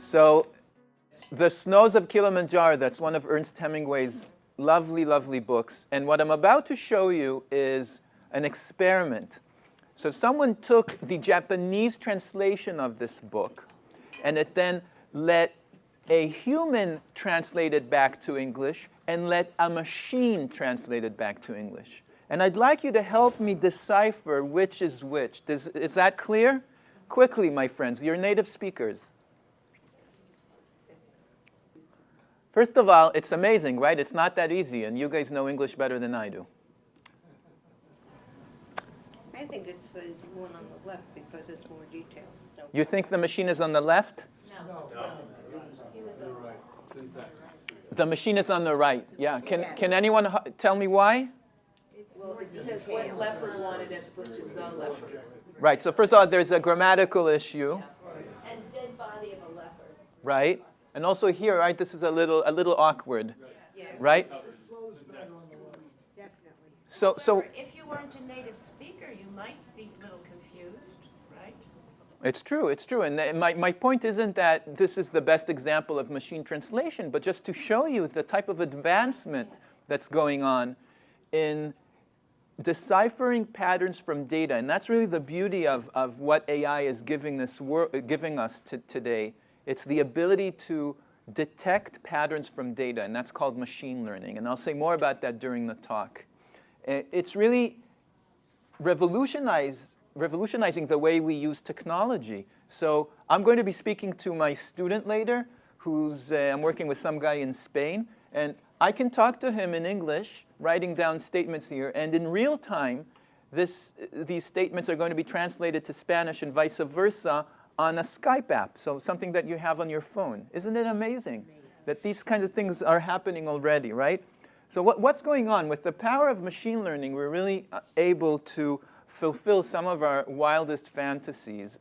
So The Snows of Kilimanjaro, that's one of Ernest Hemingway's lovely, lovely books. And what I'm about to show you is an experiment. So someone took the Japanese translation of this book, and it then let a human translate it back to English and let a machine translate it back to English. And I'd like you to help me decipher which is which. Is that clear? Quickly, my friends, you're native speakers. First of all, it's amazing, right? It's not that easy, and you guys know English better than I do. I think it's the one on the left because it's more detailed. So. You think the machine is on the left? No. The machine is on the right. Yeah. Can anyone tell me why? Well, it says what leopard wanted as opposed to the leopard. Right. So first of all, there's a grammatical issue. And dead body of a leopard. Right. And also here, right, this is a little awkward. Yes. Right? Definitely. So If you weren't a native speaker, you might be a little confused, right? it's true, it's true. And my point isn't that this is the best example of machine translation, but just to show you the type of advancement that's going on in deciphering patterns from data. And that's really the beauty of what AI is giving us today. It's the ability to detect patterns from data, and that's called machine learning. And I'll say more about that during the talk. It's really revolutionizing the way we use technology. So I'm going to be speaking to my student later, I'm working with some guy in Spain, and I can talk to him in English, writing down statements here, and in real time, these statements are going to be translated to Spanish and vice versa on a Skype app, so something that you have on your phone. Isn't it amazing that these kinds of things are happening already, right? So what's going on? With the power of machine learning, we're really able to fulfill some of our wildest fantasies.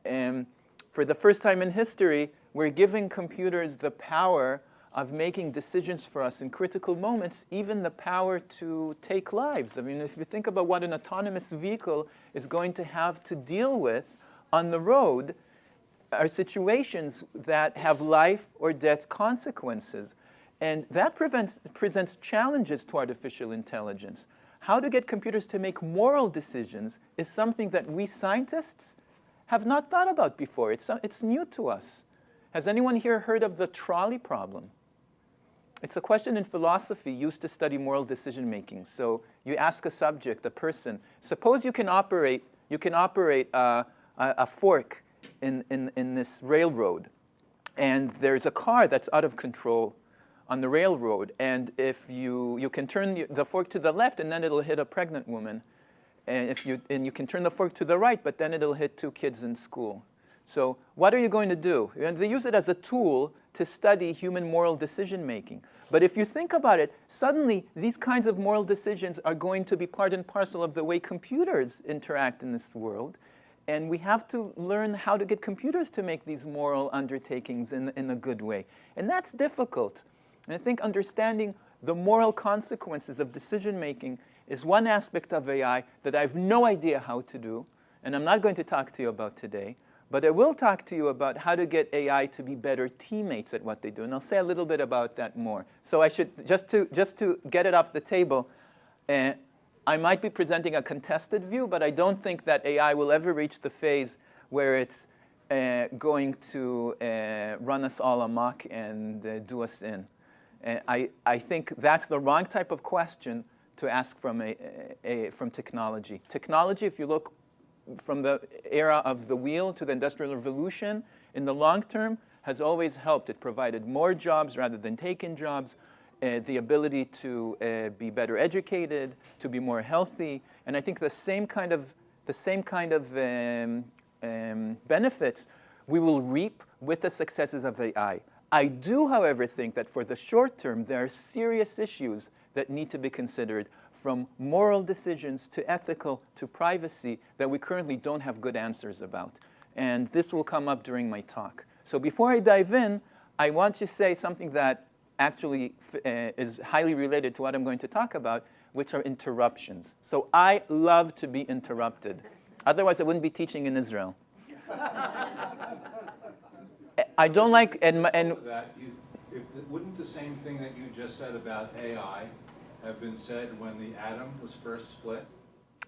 And for the first time in history, we're giving computers the power of making decisions for us in critical moments, even the power to take lives. I mean, if you think about what an autonomous vehicle is going to have to deal with on the road, are situations that have life or death consequences. And that presents challenges to artificial intelligence. How to get computers to make moral decisions is something that we scientists have not thought about before. It's new to us. Has anyone here heard of the trolley problem? It's a question in philosophy used to study moral decision making. So you ask a subject, a person, suppose you can operate a fork in this railroad, and there's a car that's out of control on the railroad, and if you can turn the fork to the left, and then it'll hit a pregnant woman, and you can turn the fork to the right, but then it'll hit 2 kids in school. So what are you going to do? And they use it as a tool to study human moral decision making. But if you think about it, suddenly these kinds of moral decisions are going to be part and parcel of the way computers interact in this world. And we have to learn how to get computers to make these moral undertakings in a good way. And that's difficult. And I think understanding the moral consequences of decision making is one aspect of AI that I have no idea how to do. And I'm not going to talk to you about today. But I will talk to you about how to get AI to be better teammates at what they do. And I'll say a little bit about that more. So I should, just to get it off the table, I might be presenting a contested view, but I don't think that AI will ever reach the phase where it's going to run us all amok and do us in. I think that's the wrong type of question to ask from technology. Technology, if you look from the era of the wheel to the Industrial Revolution, in the long term, has always helped. It provided more jobs rather than taken jobs, the ability to be better educated, to be more healthy, and I think the same kind of benefits we will reap with the successes of AI. I do, however, think that for the short term, there are serious issues that need to be considered, from moral decisions to ethical to privacy, that we currently don't have good answers about. And this will come up during my talk. So before I dive in, I want to say something that actually is highly related to what I'm going to talk about, which are interruptions. So I love to be interrupted. Otherwise, I wouldn't be teaching in Israel. I don't like, and That wouldn't the same thing that you just said about AI have been said when the atom was first split?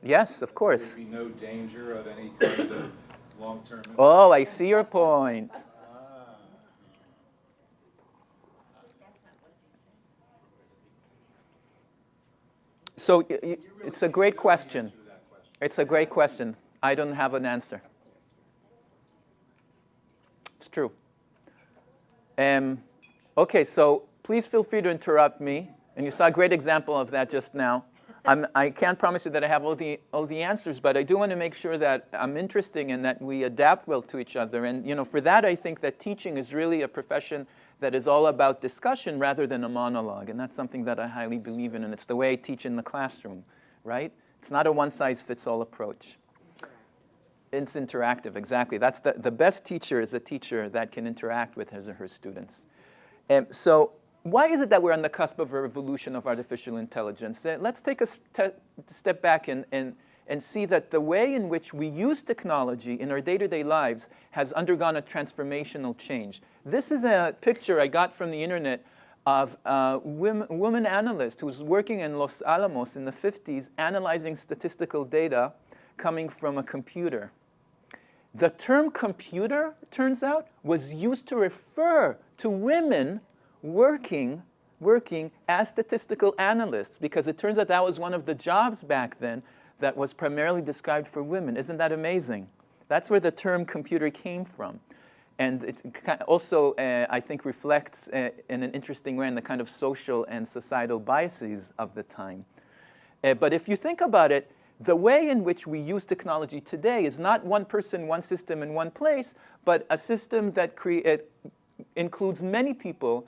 yes, of course. There'd be no danger of any kind of long-term. Oh, I see your point. So it's a great question. It's a great question. I don't have an answer. It's true. Okay, so please feel free to interrupt me. And you saw a great example of that just now. I can't promise you that I have all the answers, but I do want to make sure that I'm interesting and that we adapt well to each other. And for that, I think that teaching is really a profession that is all about discussion rather than a monologue. And that's something that I highly believe in, and it's the way I teach in the classroom, right? It's not a one-size-fits-all approach. It's interactive, exactly. That's the best teacher is a teacher that can interact with his or her students. So why is it that we're on the cusp of a revolution of artificial intelligence? Let's take a step back and see that the way in which we use technology in our day-to-day lives has undergone a transformational change. This is a picture I got from the internet of a woman analyst who was working in Los Alamos in the 50s analyzing statistical data coming from a computer. The term computer, turns out, was used to refer to women working as statistical analysts, because it turns out that was one of the jobs back then that was primarily described for women. Isn't that amazing? That's where the term computer came from. And it also, I think, reflects in an interesting way in the kind of social and societal biases of the time. But if you think about it, the way in which we use technology today is not one person, one system, in one place, but a system that includes many people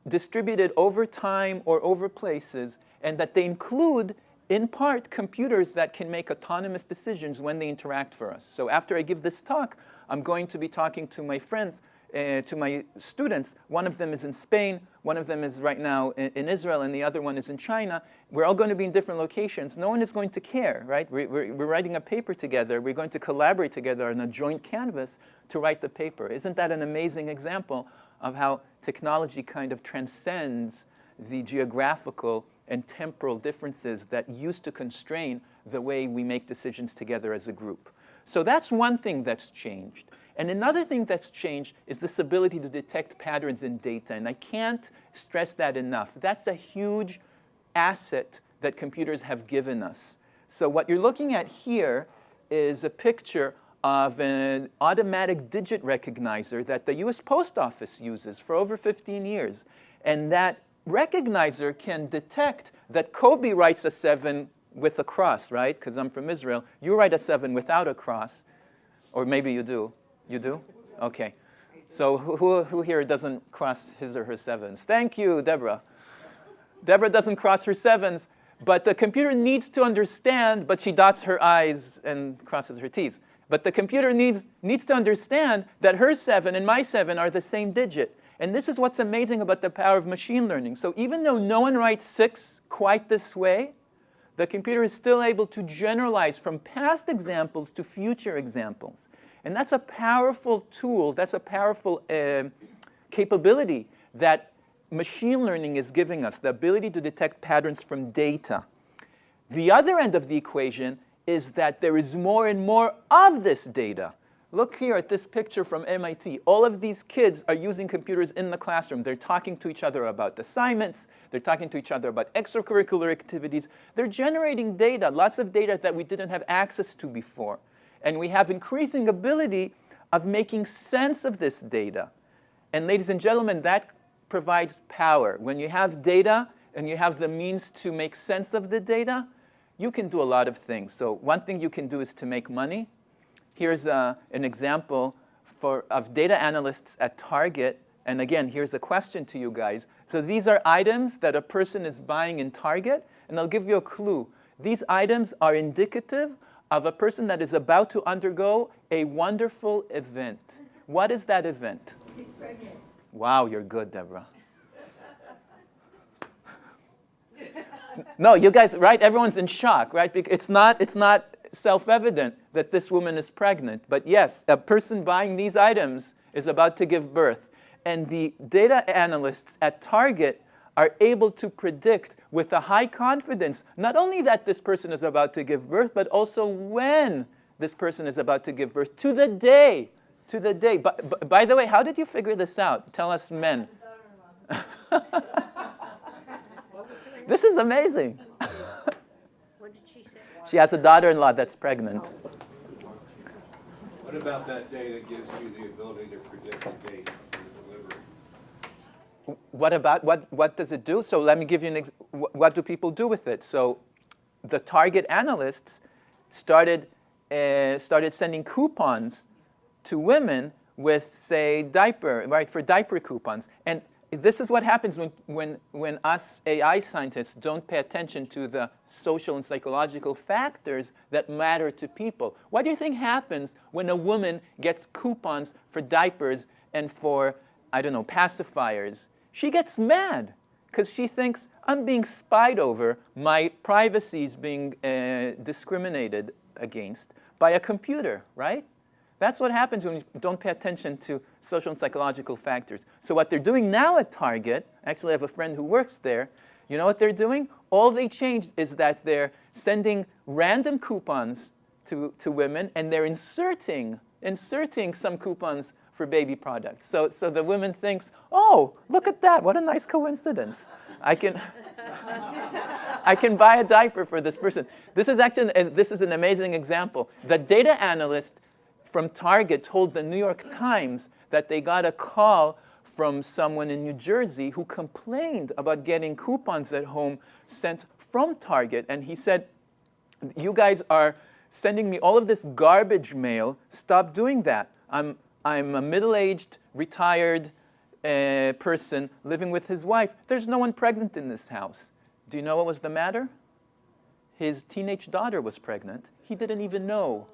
distributed over time or over places, and that they include, in part, computers that can make autonomous decisions when they interact for us. So after I give this talk, I'm going to be talking to my friends, to my students. One of them is in Spain, one of them is right now in Israel, and the other one is in China. We're all going to be in different locations. No one is going to care, right? We're writing a paper together. We're going to collaborate together on a joint canvas to write the paper. Isn't that an amazing example of how technology kind of transcends the geographical and temporal differences that used to constrain the way we make decisions together as a group? So that's one thing that's changed. And another thing that's changed is this ability to detect patterns in data. And I can't stress that enough. That's a huge asset that computers have given us. So what you're looking at here is a picture of an automatic digit recognizer that the US Post Office uses for over 15 years. And that recognizer can detect that Kobi writes a 7 with a cross, right? Because I'm from Israel. You write a 7 without a cross. Or maybe you do. You do? Okay. So who here doesn't cross his or her 7s? Thank you, Deborah. Deborah doesn't cross her 7s, but the computer needs to understand, but she dots her I's and crosses her T's. But the computer needs to understand that her 7 and my 7 are the same digit. And this is what's amazing about the power of machine learning. So even though no one writes 6 quite this way, the computer is still able to generalize from past examples to future examples. And that's a powerful tool, that's a powerful capability that machine learning is giving us, the ability to detect patterns from data. The other end of the equation is that there is more and more of this data. Look here at this picture from MIT. All of these kids are using computers in the classroom. They're talking to each other about assignments. They're talking to each other about extracurricular activities. They're generating data, lots of data that we didn't have access to before. And we have increasing ability of making sense of this data. And ladies and gentlemen, that provides power. When you have data and you have the means to make sense of the data, you can do a lot of things. So one thing you can do is to make money. Here's an example of data analysts at Target. And again, here's a question to you guys. So these are items that a person is buying in Target. And I'll give you a clue. These items are indicative of a person that is about to undergo a wonderful event. What is that event? She's pregnant. Wow, you're good, Deborah. No, you guys, right? Everyone's in shock, right? It's not self-evident that this woman is pregnant. But yes, a person buying these items is about to give birth. And the data analysts at Target are able to predict with a high confidence not only that this person is about to give birth, but also when this person is about to give birth, to the day. To the day. By the way, how did you figure this out? Tell us men. This is amazing. What did she say? She has a daughter-in-law that's pregnant. What about that data gives you the ability to predict the date for the delivery? What does it do? So let me give you an what do people do with it? So the Target analysts started sending coupons to women with, say, for diaper coupons. And this is what happens when us AI scientists don't pay attention to the social and psychological factors that matter to people. What do you think happens when a woman gets coupons for diapers and for, I don't know, pacifiers? She gets mad because she thinks, I'm being spied over, my privacy is being discriminated against by a computer, right? That's what happens when you don't pay attention to social and psychological factors. So what they're doing now at Target, actually I have a friend who works there, you know what they're doing? All they changed is that they're sending random coupons to women, and they're inserting some coupons for baby products. So the woman thinks, oh, look at that, what a nice coincidence. I can buy a diaper for this person. This is an amazing example. The data analyst from Target told the New York Times that they got a call from someone in New Jersey who complained about getting coupons at home sent from Target. And he said, you guys are sending me all of this garbage mail. Stop doing that. I'm a middle-aged, retired person living with his wife. There's no one pregnant in this house. Do you know what was the matter? His teenage daughter was pregnant. He didn't even know.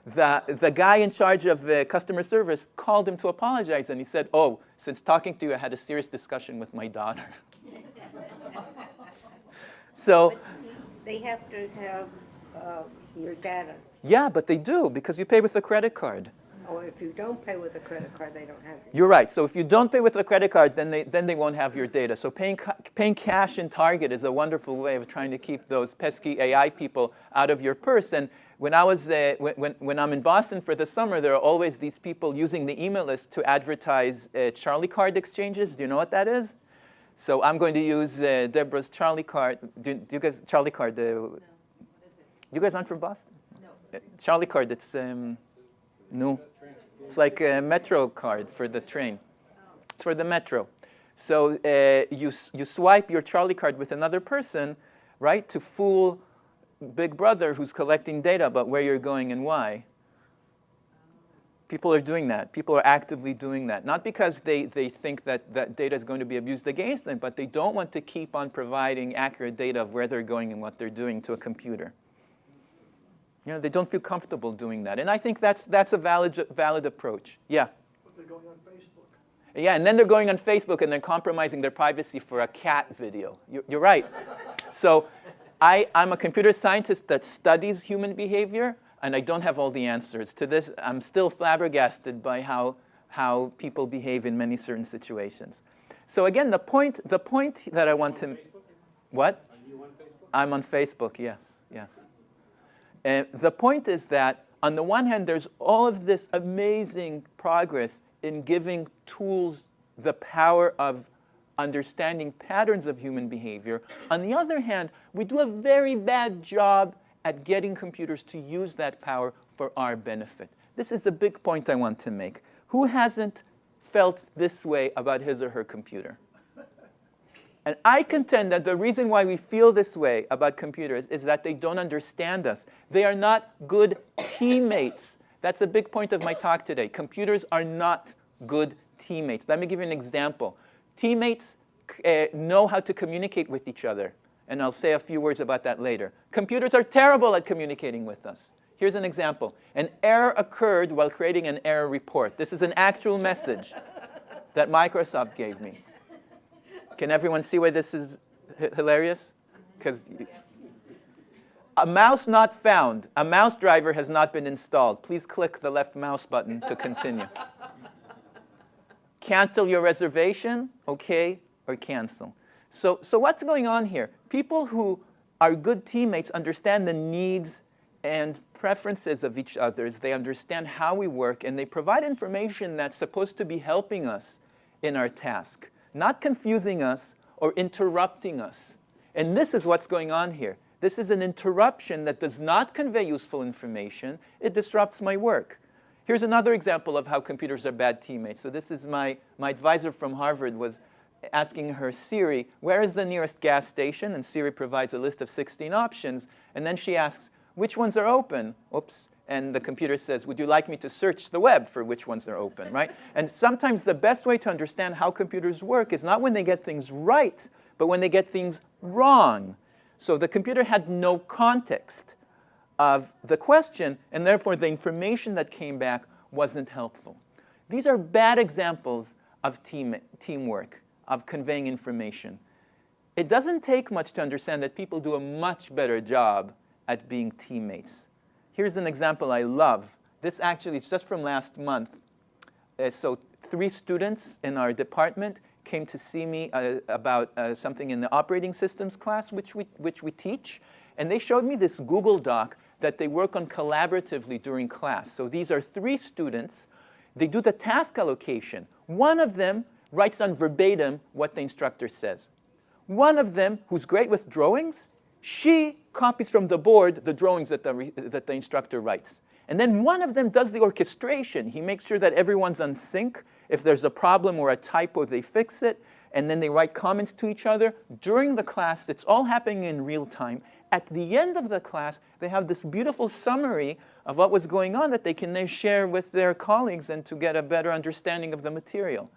The guy in charge of customer service called him to apologize, and he said, oh, since talking to you, I had a serious discussion with my daughter. So, But they have to have your data. yeah, but they do, because you pay with a credit card. Or if you don't pay with a credit card, they don't have it. You're right. So if you don't pay with a credit card, then they won't have your data. So paying cash in Target is a wonderful way of trying to keep those pesky AI people out of your purse. And when I'm in Boston for the summer, there are always these people using the email list to advertise Charlie card exchanges. Do you know what that is? So I'm going to use Deborah's Charlie card. Do you guys Charlie card? No, what is it? You guys aren't from Boston? No. Charlie card. It's no. It's like a metro card for the train. It's for the metro. So you swipe your Charlie card with another person, right, to fool Big Brother who's collecting data about where you're going and why. People are doing that. People are actively doing that. Not because they think that that data is going to be abused against them, but they don't want to keep on providing accurate data of where they're going and what they're doing to a computer. You know, they don't feel comfortable doing that. And I think that's a valid approach. Yeah? But they're going on Facebook. Yeah, and then they're going on Facebook and they're compromising their privacy for a cat video. You're right. So I'm a computer scientist that studies human behavior, and I don't have all the answers to this. I'm still flabbergasted by how people behave in many certain situations. So again, the point that I want to... What? Are you on Facebook? I'm on Facebook, yes. The point is that, on the one hand, there's all of this amazing progress in giving tools the power of understanding patterns of human behavior. On the other hand, we do a very bad job at getting computers to use that power for our benefit. This is the big point I want to make. Who hasn't felt this way about his or her computer? And I contend that the reason why we feel this way about computers is that they don't understand us. They are not good teammates. That's a big point of my talk today. Computers are not good teammates. Let me give you an example. Teammates know how to communicate with each other. And I'll say a few words about that later. Computers are terrible at communicating with us. Here's an example. An error occurred while creating an error report. This is an actual message that Microsoft gave me. Can everyone see why this is hilarious? Because A mouse not found. A mouse driver has not been installed. Please click the left mouse button to continue. Cancel your reservation, okay, or cancel. So what's going on here? People who are good teammates understand the needs and preferences of each other. They understand how we work, and they provide information that's supposed to be helping us in our task, not confusing us or interrupting us. And this is what's going on here. This is an interruption that does not convey useful information. It disrupts my work. Here's another example of how computers are bad teammates. So this is my advisor from Harvard was asking her Siri, where is the nearest gas station? And Siri provides a list of 16 options. And then she asks, which ones are open? Oops. And the computer says, would you like me to search the web for which ones are open, right? And sometimes the best way to understand how computers work is not when they get things right, but when they get things wrong. So the computer had no context of the question, and therefore the information that came back wasn't helpful. These are bad examples of teamwork, of conveying information. It doesn't take much to understand that people do a much better job at being teammates. Here's an example I love. This actually is just from last month. So 3 students in our department came to see me about something in the operating systems class, which we teach. And they showed me this Google Doc that they work on collaboratively during class. So these are 3 students. They do the task allocation. One of them writes down verbatim what the instructor says. One of them, who's great with drawings, she copies from the board the drawings that the instructor writes. And then one of them does the orchestration. He makes sure that everyone's on sync. If there's a problem or a typo, they fix it. And then they write comments to each other. During the class, it's all happening in real time. At the end of the class, they have this beautiful summary of what was going on that they can then share with their colleagues and to get a better understanding of the material.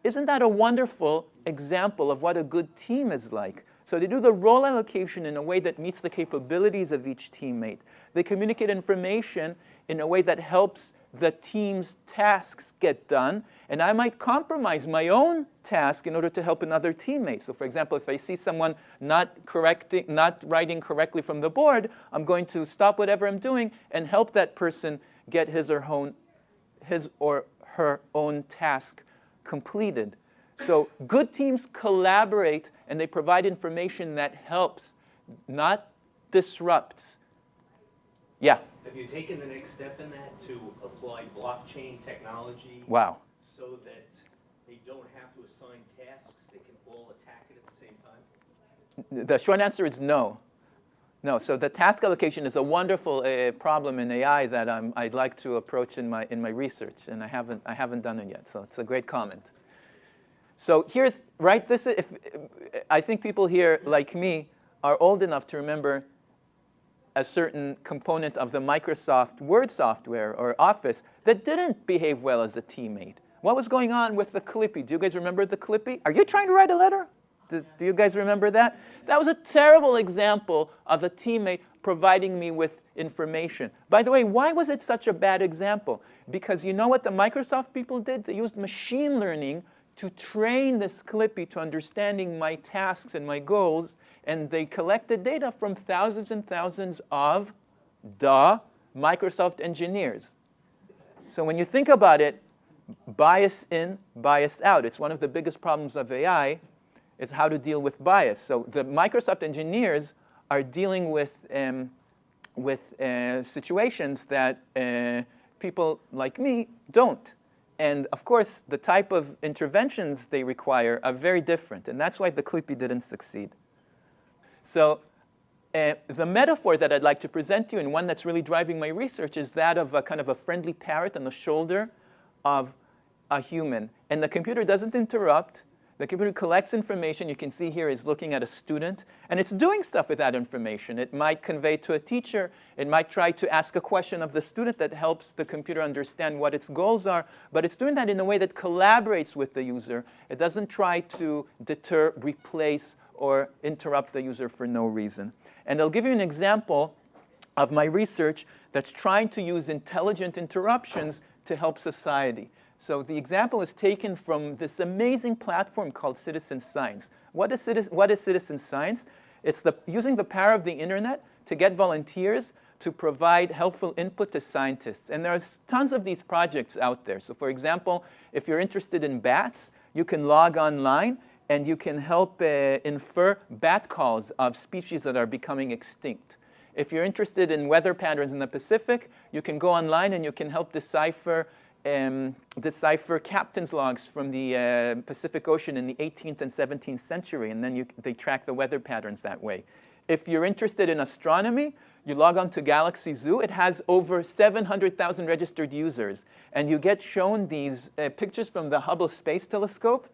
Isn't that a wonderful example of what a good team is like? So they do the role allocation in a way that meets the capabilities of each teammate. They communicate information in a way that helps the team's tasks get done. And I might compromise my own task in order to help another teammate. So for example, if I see someone not writing correctly from the board, I'm going to stop whatever I'm doing and help that person get his or her own task completed. So good teams collaborate, and they provide information that helps, not disrupts. Yeah? Have you taken the next step in that to apply blockchain technology? Wow. So that they don't have to assign tasks, they can all attack it at the same time? The short answer is no. No, so the task allocation is a wonderful problem in AI that I'd like to approach in my research, and I haven't done it yet, so it's a great comment. So here's, right, this is, I think people here, like me, are old enough to remember a certain component of the Microsoft Word software or Office that didn't behave well as a teammate. What was going on with the Clippy? Do you guys remember the Clippy? Are you trying to write a letter? Do you guys remember that? That was a terrible example of a teammate providing me with information. By the way, why was it such a bad example? Because you know what the Microsoft people did? They used machine learning to train this Clippy to understanding my tasks and my goals, and they collected data from thousands and thousands of Microsoft engineers. So when you think about it, bias in, bias out. It's one of the biggest problems of AI, is how to deal with bias. So the Microsoft engineers are dealing with situations that people like me don't. And of course, the type of interventions they require are very different. And that's why the Clippy didn't succeed. So the metaphor that I'd like to present to you, and one that's really driving my research, is that of a kind of a friendly parrot on the shoulder of a human. And the computer doesn't interrupt. The computer collects information. You can see here is looking at a student. And it's doing stuff with that information. It might convey to a teacher. It might try to ask a question of the student that helps the computer understand what its goals are. But it's doing that in a way that collaborates with the user. It doesn't try to deter, replace, or interrupt the user for no reason. And I'll give you an example of my research that's trying to use intelligent interruptions to help society. So the example is taken from this amazing platform called Citizen Science. What is citizen science? It's using the power of the internet to get volunteers to provide helpful input to scientists. And there's tons of these projects out there. So for example, if you're interested in bats, you can log online and you can help infer bat calls of species that are becoming extinct. If you're interested in weather patterns in the Pacific, you can go online and you can help decipher captain's logs from the Pacific Ocean in the 18th and 17th century, and then they track the weather patterns that way. If you're interested in astronomy, you log on to Galaxy Zoo. It has over 700,000 registered users, and you get shown these pictures from the Hubble Space Telescope,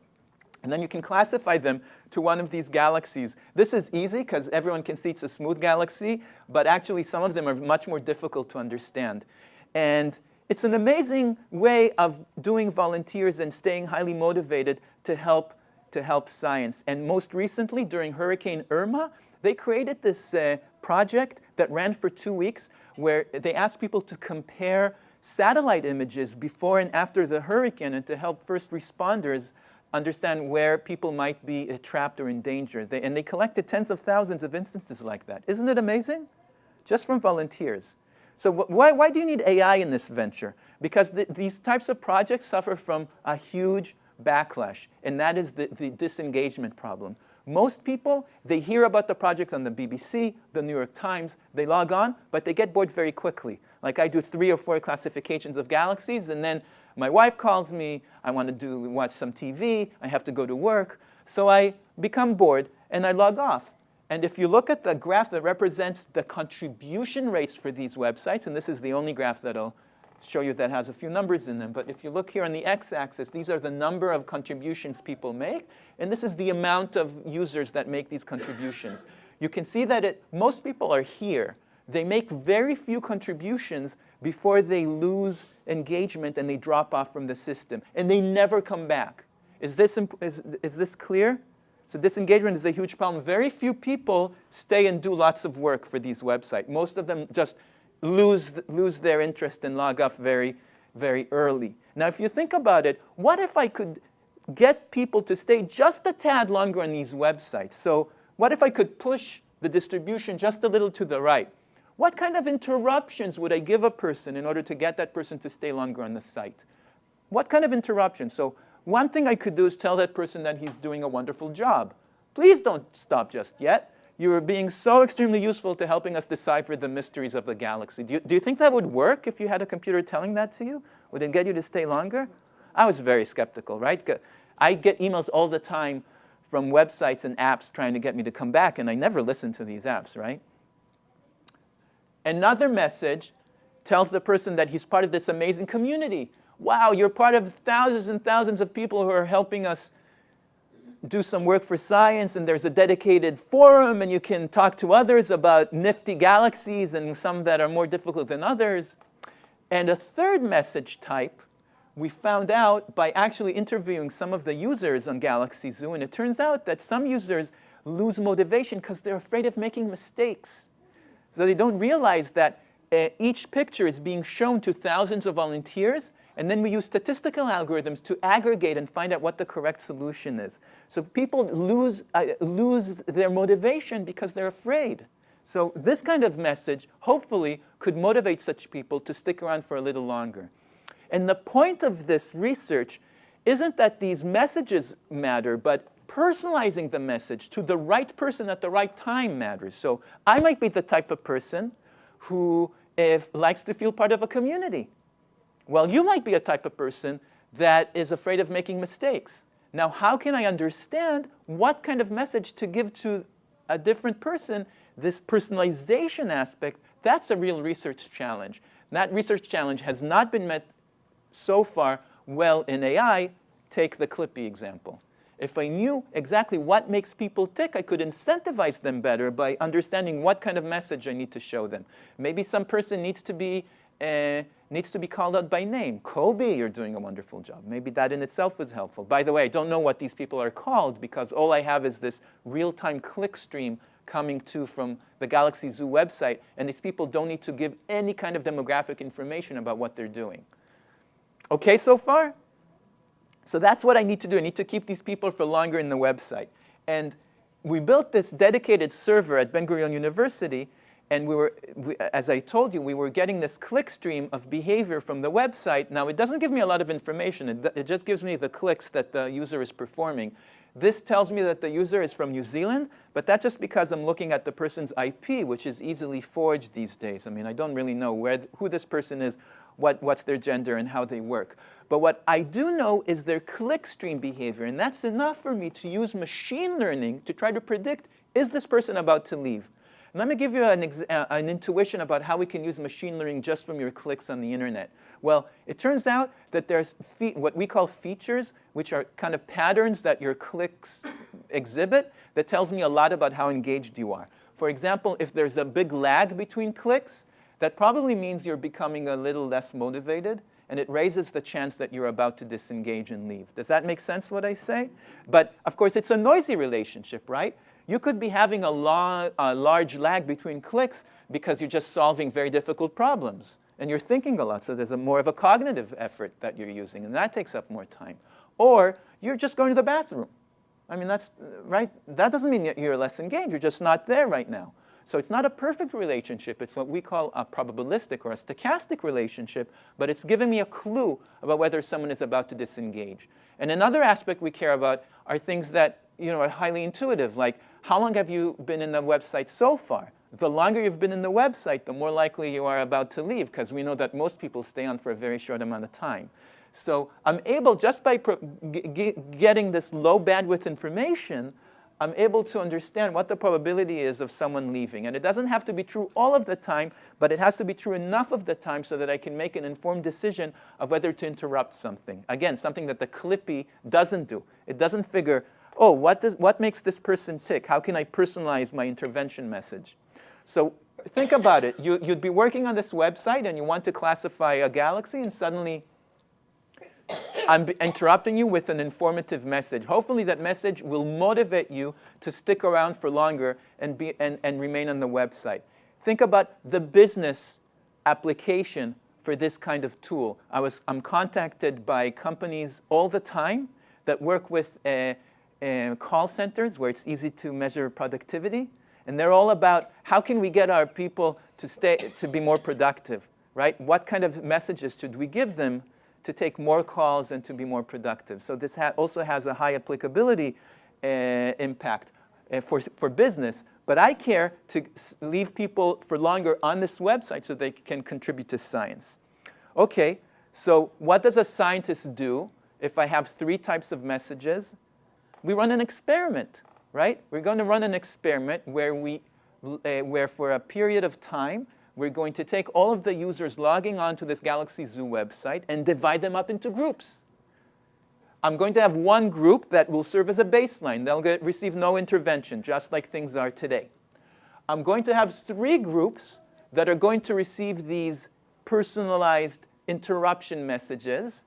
and then you can classify them to one of these galaxies. This is easy because everyone can see it's a smooth galaxy, but actually some of them are much more difficult to understand. And it's an amazing way of doing volunteers and staying highly motivated to help science. And most recently, during Hurricane Irma, they created this project that ran for 2 weeks where they asked people to compare satellite images before and after the hurricane and to help first responders understand where people might be trapped or in danger. And they collected tens of thousands of instances like that. Isn't it amazing? Just from volunteers. So why do you need AI in this venture? Because these types of projects suffer from a huge backlash, and that is the disengagement problem. Most people, they hear about the project on the BBC, the New York Times, they log on, but they get bored very quickly. Like I do 3 or 4 classifications of galaxies, and then my wife calls me, I want to watch some TV, I have to go to work, so I become bored and I log off. And if you look at the graph that represents the contribution rates for these websites, and this is the only graph that I'll show you that has a few numbers in them, but if you look here on the x-axis, these are the number of contributions people make, and this is the amount of users that make these contributions. You can see that most people are here. They make very few contributions before they lose engagement and they drop off from the system, and they never come back. Is this clear? So disengagement is a huge problem. Very few people stay and do lots of work for these websites. Most of them just lose their interest and log off very, very early. Now, if you think about it, what if I could get people to stay just a tad longer on these websites? So what if I could push the distribution just a little to the right? What kind of interruptions would I give a person in order to get that person to stay longer on the site? What kind of interruptions? So one thing I could do is tell that person that he's doing a wonderful job. Please don't stop just yet. You are being so extremely useful to helping us decipher the mysteries of the galaxy. Do you think that would work if you had a computer telling that to you? Would it get you to stay longer? I was very skeptical, right? I get emails all the time from websites and apps trying to get me to come back, and I never listen to these apps, right? Another message tells the person that he's part of this amazing community. Wow, you're part of thousands and thousands of people who are helping us do some work for science, and there's a dedicated forum, and you can talk to others about nifty galaxies and some that are more difficult than others. And a third message type we found out by actually interviewing some of the users on Galaxy Zoo, and it turns out that some users lose motivation because they're afraid of making mistakes. So they don't realize that each picture is being shown to thousands of volunteers, and then we use statistical algorithms to aggregate and find out what the correct solution is. So people lose their motivation because they're afraid. So this kind of message, hopefully, could motivate such people to stick around for a little longer. And the point of this research isn't that these messages matter, but personalizing the message to the right person at the right time matters. So I might be the type of person who likes to feel part of a community. Well, you might be a type of person that is afraid of making mistakes. Now, how can I understand what kind of message to give to a different person? This personalization aspect, that's a real research challenge. That research challenge has not been met so far well in AI. Take the Clippy example. If I knew exactly what makes people tick, I could incentivize them better by understanding what kind of message I need to show them. Maybe some person needs to be called out by name. Kobi, you're doing a wonderful job. Maybe that in itself was helpful. By the way, I don't know what these people are called because all I have is this real-time click stream coming from the Galaxy Zoo website, and these people don't need to give any kind of demographic information about what they're doing. Okay so far? So that's what I need to do. I need to keep these people for longer in the website. And we built this dedicated server at Ben-Gurion University, And as I told you, we were getting this click stream of behavior from the website. Now, it doesn't give me a lot of information. It just gives me the clicks that the user is performing. This tells me that the user is from New Zealand, but that's just because I'm looking at the person's IP, which is easily forged these days. I mean, I don't really know who this person is, what's their gender, and how they work. But what I do know is their clickstream behavior, and that's enough for me to use machine learning to try to predict, is this person about to leave? And let me give you an intuition about how we can use machine learning just from your clicks on the internet. Well, it turns out that there's what we call features, which are kind of patterns that your clicks exhibit that tells me a lot about how engaged you are. For example, if there's a big lag between clicks, that probably means you're becoming a little less motivated, and it raises the chance that you're about to disengage and leave. Does that make sense, what I say? But of course, it's a noisy relationship, right? You could be having a large lag between clicks because you're just solving very difficult problems. And you're thinking a lot, so there's more of a cognitive effort that you're using, and that takes up more time. Or you're just going to the bathroom. I mean, that's right. That doesn't mean that you're less engaged. You're just not there right now. So it's not a perfect relationship. It's what we call a probabilistic or a stochastic relationship, but it's giving me a clue about whether someone is about to disengage. And another aspect we care about are things that are highly intuitive, like how long have you been in the website so far? The longer you've been in the website, the more likely you are about to leave, because we know that most people stay on for a very short amount of time. So I'm able, just by getting this low bandwidth information, I'm able to understand what the probability is of someone leaving. And it doesn't have to be true all of the time, but it has to be true enough of the time so that I can make an informed decision of whether to interrupt something. Again, something that the Clippy doesn't do. It doesn't figure, oh, what makes this person tick? How can I personalize my intervention message? So think about it. You'd be working on this website, and you want to classify a galaxy, and suddenly I'm interrupting you with an informative message. Hopefully that message will motivate you to stick around for longer and remain on the website. Think about the business application for this kind of tool. I'm contacted by companies all the time that work with call centers where it's easy to measure productivity. And they're all about how can we get our people to be more productive, right? What kind of messages should we give them to take more calls and to be more productive? So this also has a high applicability impact for business. But I care to leave people for longer on this website so they can contribute to science. OK, so what does a scientist do if I have 3 types of messages? We run an experiment. Right? We're going to run an experiment where for a period of time, we're going to take all of the users logging onto this Galaxy Zoo website and divide them up into groups. I'm going to have one group that will serve as a baseline. They'll receive no intervention, just like things are today. I'm going to have 3 groups that are going to receive these personalized interruption messages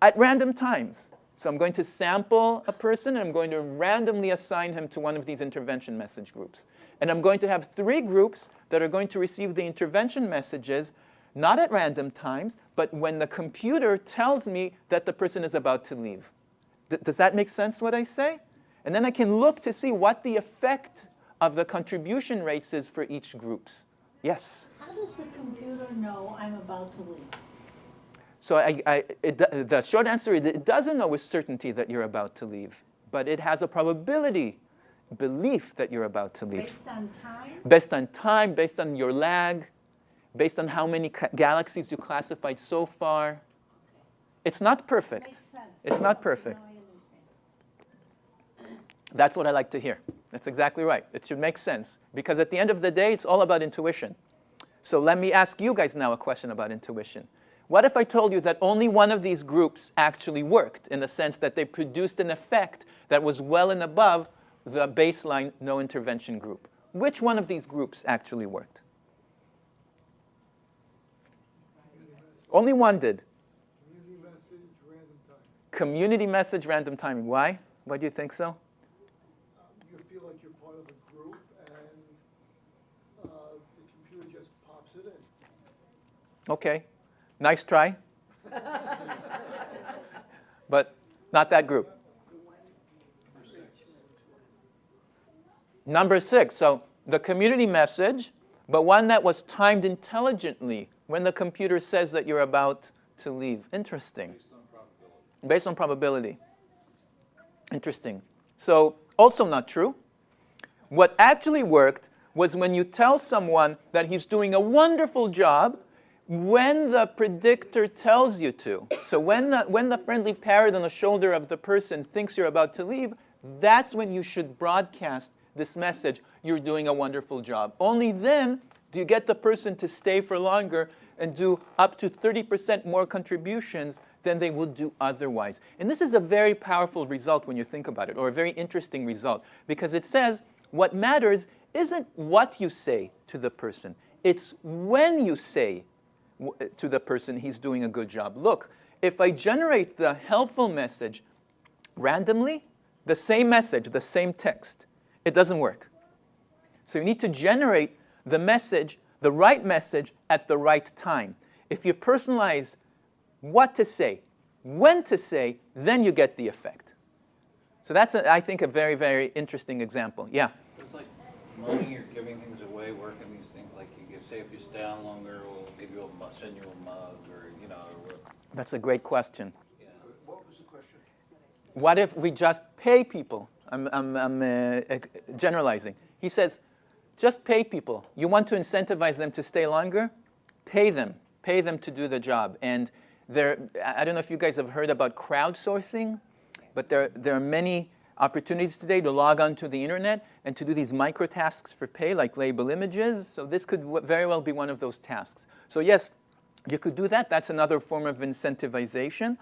at random times. So I'm going to sample a person, and I'm going to randomly assign him to one of these intervention message groups. And I'm going to have 3 groups that are going to receive the intervention messages, not at random times, but when the computer tells me that the person is about to leave. Does that make sense, what I say? And then I can look to see what the effect of the contribution rates is for each groups. Yes? How does the computer know I'm about to leave? So the short answer is it doesn't know with certainty that you're about to leave, but it has a probability belief that you're about to leave. Based on time? Based on time, based on your lag, based on how many galaxies you classified so far. It's not perfect. Makes sense. It's not perfect. Now I understand. That's what I like to hear. That's exactly right. It should make sense. Because at the end of the day, it's all about intuition. So let me ask you guys now a question about intuition. What if I told you that only one of these groups actually worked, in the sense that they produced an effect that was well and above the baseline no intervention group? Which one of these groups actually worked? Only one did. Community message, random timing. Community message, random timing. Why? Why do you think so? You feel like you're part of a group, and the computer just pops it in. OK. Nice try. But not that group. Number 6. So the community message but one that was timed intelligently when the computer says that you're about to leave. Interesting. Based on probability. Based on probability. Interesting. So, also not true. What actually worked was when you tell someone that he's doing a wonderful job when the predictor tells you to. So when the friendly parrot on the shoulder of the person thinks you're about to leave, that's when you should broadcast this message, you're doing a wonderful job. Only then do you get the person to stay for longer and do up to 30% more contributions than they would do otherwise. And this is a very powerful result when you think about it, or a very interesting result, because it says what matters isn't what you say to the person, it's when you say to the person he's doing a good job. Look, if I generate the helpful message randomly, the same message, the same text, it doesn't work. So you need to generate the message, the right message at the right time. If you personalize what to say, when to say, then you get the effect. So that's, I think, a very, very interesting example. Yeah? It's like money or giving things away, working these things, like you give, say if you stay on longer, we'll give you a mug, send you a mug, or, you know. Or, That's a great question. yeah. What was the question? What if we just pay people? I'm generalizing. He says, just pay people. You want to incentivize them to stay longer? Pay them. Pay them to do the job. And I don't know if you guys have heard about crowdsourcing, but there are many opportunities today to log onto the internet and to do these micro tasks for pay, like label images. So this could very well be one of those tasks. So yes, you could do that. That's another form of incentivization.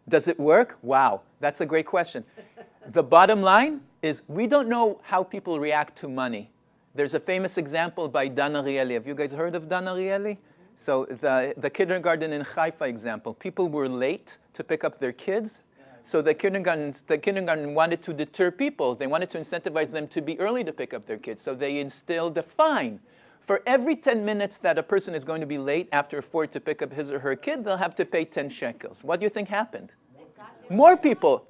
Does it work? Wow, that's a great question. The bottom line is we don't know how people react to money. There's a famous example by Dan Ariely. Have you guys heard of Dan Ariely? So the kindergarten in Haifa example, people were late to pick up their kids. So the kindergarten wanted to deter people. They wanted to incentivize them to be early to pick up their kids. So they instilled a fine. For every 10 minutes that a person is going to be late after 4 to pick up his or her kid, they'll have to pay 10 shekels. What do you think happened? More people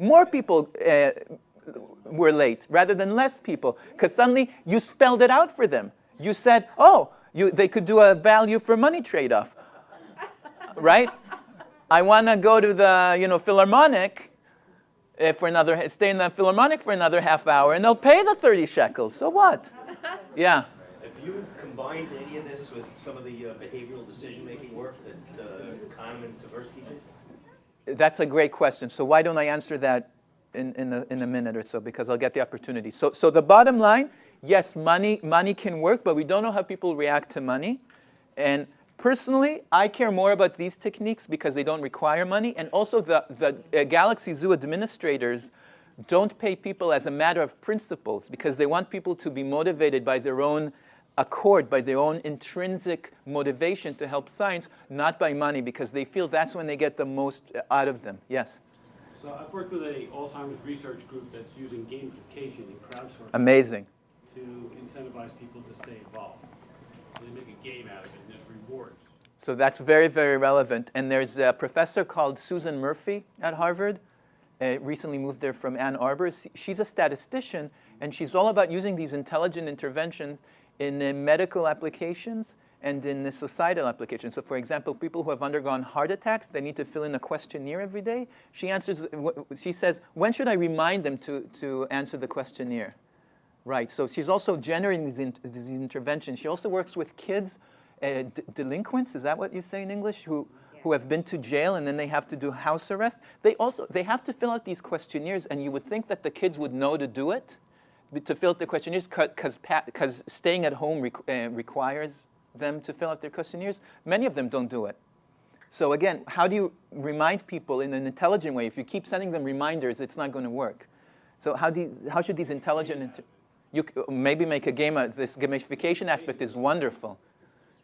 were late rather than less people, because suddenly you spelled it out for them. You said, oh, they could do a value for money trade-off, right? I want to go to the Philharmonic stay in the Philharmonic for another half hour, and they'll pay the 30 shekels. So what? Yeah. Have you combined any of this with some of the behavioral decision-making work that Kahneman and Tversky did? That's a great question. So why don't I answer that in a minute or so, because I'll get the opportunity. So the bottom line, yes, money can work, but we don't know how people react to money. And personally, I care more about these techniques because they don't require money. And also the Galaxy Zoo administrators don't pay people as a matter of principles because they want people to be motivated by their own accord, by their own intrinsic motivation to help science, not by money, because they feel that's when they get the most out of them. Yes? So I've worked with a Alzheimer's research group that's using gamification and crowdsourcing Amazing. to incentivize people to stay involved. They make a game out of it, and there's rewards. So that's very, very relevant. And there's a professor called Susan Murphy at Harvard, recently moved there from Ann Arbor. She's a statistician, and she's all about using these intelligent interventions in medical applications and in the societal applications. So for example, people who have undergone heart attacks, they need to fill in a questionnaire every day. She says, when should I remind them to answer the questionnaire? Right, so she's also generating these interventions. She also works with kids, delinquents, is that what you say in English, who have been to jail and then they have to do house arrest. They have to fill out these questionnaires, and you would think that the kids would know to do it, to fill out the questionnaires, because staying at home requires them to fill out their questionnaires. Many of them don't do it. So again, how do you remind people in an intelligent way? If you keep sending them reminders, it's not going to work. So how should these intelligent, you maybe make a game of this. Gamification aspect is wonderful.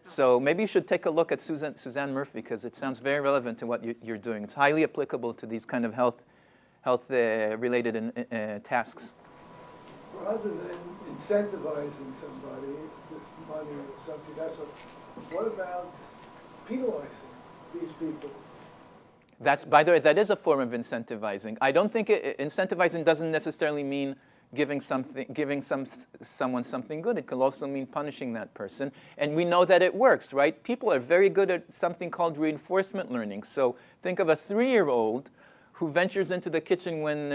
So maybe you should take a look at Suzanne Murphy, because it sounds very relevant to what you're doing. It's highly applicable to these kind of health-related tasks. Rather than incentivizing somebody with money or something, what about penalizing these people? By the way, that is a form of incentivizing. I don't think incentivizing doesn't necessarily mean someone something good. It could also mean punishing that person. And we know that it works, right? People are very good at something called reinforcement learning. So think of a 3-year-old who ventures into the kitchen when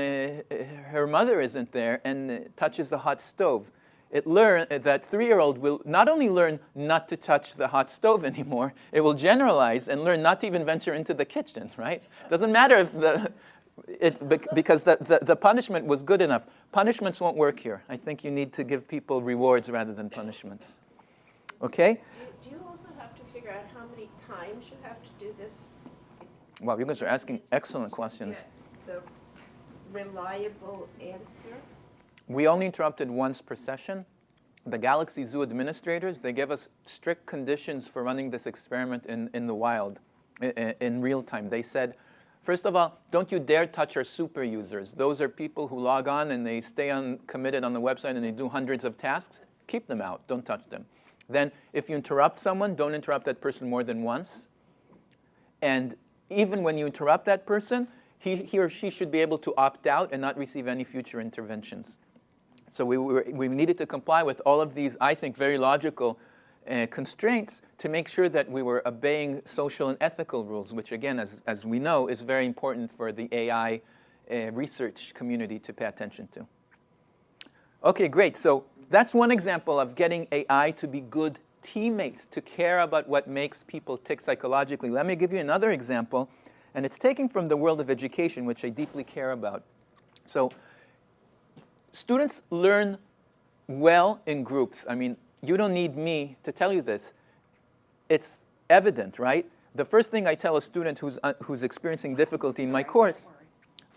her mother isn't there and touches a hot stove. That 3-year-old will not only learn not to touch the hot stove anymore, it will generalize and learn not to even venture into the kitchen, right? Doesn't matter if because the punishment was good enough. Punishments won't work here. I think you need to give people rewards rather than punishments. Okay? Do you also have to figure out how many times you have to do this? Wow, you guys are asking excellent questions. Yeah, the reliable answer? We only interrupted once per session. The Galaxy Zoo administrators, they gave us strict conditions for running this experiment in the wild, in real time. They said, first of all, don't you dare touch our super users. Those are people who log on and they stay committed on the website and they do hundreds of tasks. Keep them out. Don't touch them. Then if you interrupt someone, don't interrupt that person more than once. And even when you interrupt that person, he or she should be able to opt out and not receive any future interventions. So we needed to comply with all of these, I think, very logical constraints to make sure that we were obeying social and ethical rules, which, again, as we know, is very important for the AI research community to pay attention to. OK, great. So that's one example of getting AI to be good teammates, to care about what makes people tick psychologically. Let me give you another example. And it's taken from the world of education, which I deeply care about. So students learn well in groups. I mean, you don't need me to tell you this. It's evident, right? The first thing I tell a student who's experiencing difficulty in my course,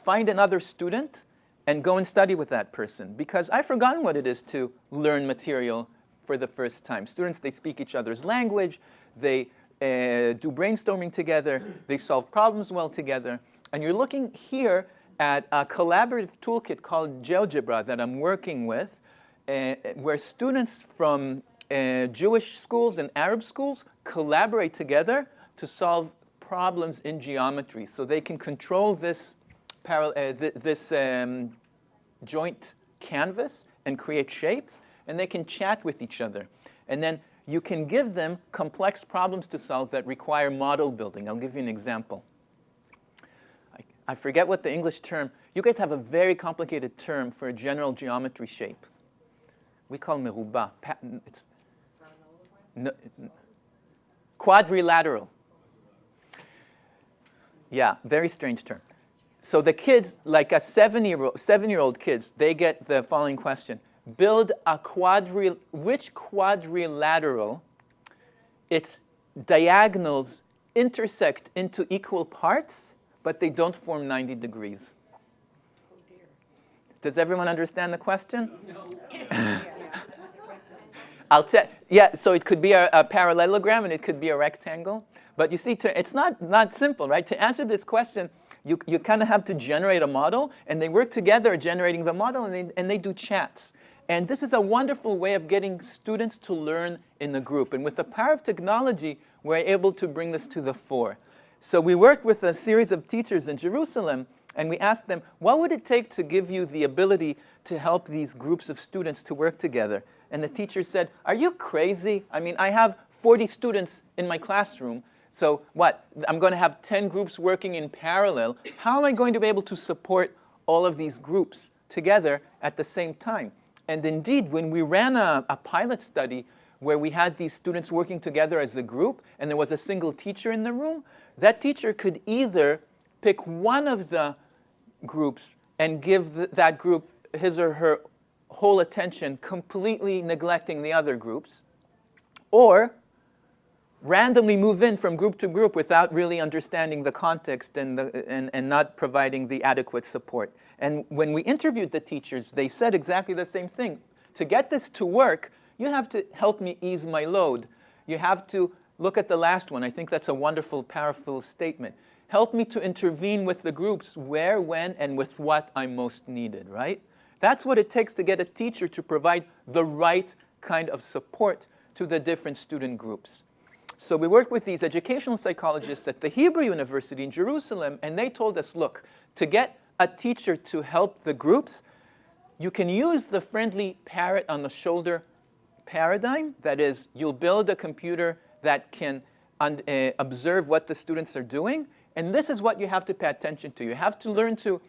find another student and go and study with that person. Because I've forgotten what it is to learn material for the first time. Students, they speak each other's language. They do brainstorming together. They solve problems well together. And you're looking here at a collaborative toolkit called GeoGebra that I'm working with, where students from Jewish schools and Arab schools collaborate together to solve problems in geometry. So they can control this joint canvas and create shapes, and they can chat with each other. And then you can give them complex problems to solve that require model building. I'll give you an example. I forget what the English term. You guys have a very complicated term for a general geometry shape. We call meruba. It's quadrilateral. Yeah, very strange term. So the kids, like a 7-year-old kids, they get the following question. Build a which quadrilateral, its diagonals intersect into equal parts, but they don't form 90 degrees. Oh dear. Does everyone understand the question? Yeah. Yeah, so it could be a parallelogram and it could be a rectangle. But you see, it's not simple, right? To answer this question, you kind of have to generate a model, and they work together generating the model, and they do chats. And this is a wonderful way of getting students to learn in the group. And with the power of technology, we're able to bring this to the fore. So we worked with a series of teachers in Jerusalem, and we asked them, what would it take to give you the ability to help these groups of students to work together? And the teacher said, are you crazy? I mean, I have 40 students in my classroom. So what? I'm going to have 10 groups working in parallel. How am I going to be able to support all of these groups together at the same time? And indeed, when we ran a pilot study where we had these students working together as a group, and there was a single teacher in the room, that teacher could either pick one of the groups and give that group his or her whole attention, completely neglecting the other groups, or randomly move in from group to group without really understanding the context and not providing the adequate support. And when we interviewed the teachers, they said exactly the same thing. To get this to work, you have to help me ease my load. You have to look at the last one. I think that's a wonderful, powerful statement. Help me to intervene with the groups where, when, and with what I'm most needed, right? That's what it takes to get a teacher to provide the right kind of support to the different student groups. So we worked with these educational psychologists at the Hebrew University in Jerusalem, and they told us, look, to get a teacher to help the groups, you can use the friendly parrot on the shoulder paradigm. That is, you'll build a computer that can observe what the students are doing. And this is what you have to pay attention to. You have to learn to